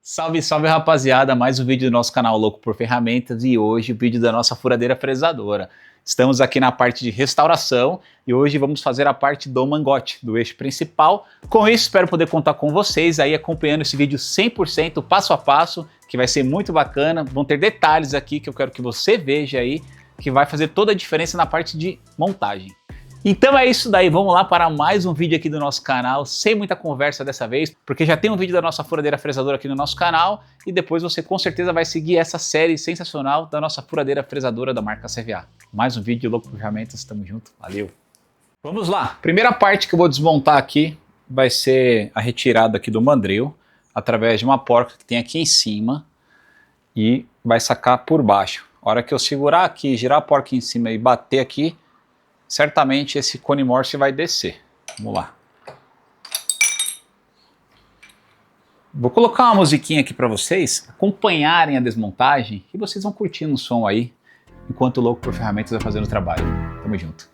Salve, salve rapaziada, mais um vídeo do nosso canal Louco por Ferramentas e hoje o vídeo da nossa furadeira fresadora. Estamos aqui na parte de restauração e hoje vamos fazer a parte do mangote, do eixo principal. Com isso, espero poder contar com vocês aí acompanhando esse vídeo 100% passo a passo, que vai ser muito bacana. Vão ter detalhes aqui que eu quero que você veja aí, que vai fazer toda a diferença na parte de montagem. Então é isso daí, vamos lá para mais um vídeo aqui do nosso canal, sem muita conversa dessa vez, porque já tem um vídeo da nossa furadeira fresadora aqui no nosso canal e depois você com certeza vai seguir essa série sensacional da nossa furadeira fresadora da marca CVA. Mais um vídeo Louco por Ferramentas, tamo junto, valeu! Vamos lá, primeira parte que eu vou desmontar aqui vai ser a retirada aqui do mandril, através de uma porca que tem aqui em cima e vai sacar por baixo. A hora que eu segurar aqui, girar a porca em cima e bater aqui, certamente esse cone morse vai descer. Vamos lá. Vou colocar uma musiquinha aqui para vocês acompanharem a desmontagem e vocês vão curtindo o som aí, enquanto o Louco por Ferramentas vai fazendo o trabalho. Tamo junto.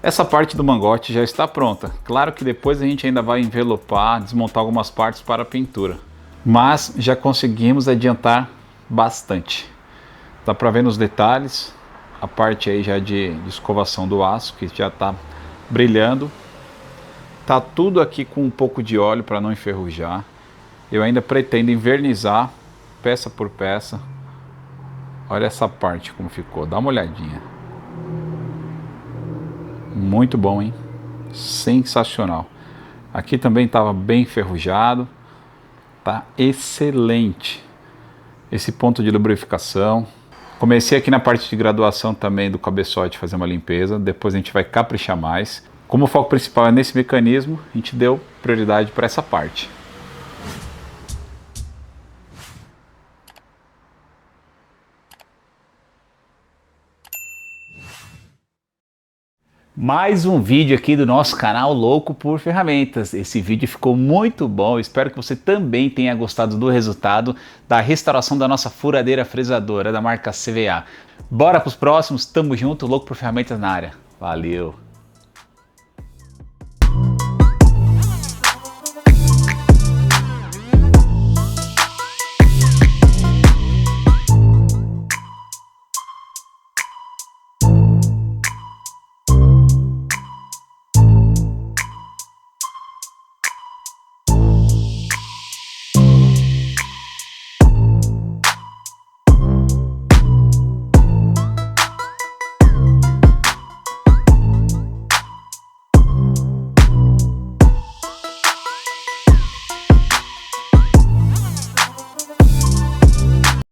Essa parte do mangote já está pronta. Claro que depois a gente ainda vai envelopar, desmontar algumas partes para a pintura. Mas já conseguimos adiantar bastante. Dá para ver nos detalhes, a parte aí já de escovação do aço, que já está brilhando. Tá tudo aqui com um pouco de óleo para não enferrujar. Eu ainda pretendo envernizar peça por peça. Olha essa parte como ficou, dá uma olhadinha. Muito bom, hein? Sensacional. Aqui também estava bem enferrujado. Tá excelente. Esse ponto de lubrificação. Comecei aqui na parte de graduação também do cabeçote fazer uma limpeza. Depois a gente vai caprichar mais. Como o foco principal é nesse mecanismo, a gente deu prioridade para essa parte. Mais um vídeo aqui do nosso canal Louco por Ferramentas. Esse vídeo ficou muito bom, espero que você também tenha gostado do resultado da restauração da nossa furadeira fresadora da marca CVA. Bora para os próximos, tamo junto, Louco por Ferramentas na área. Valeu!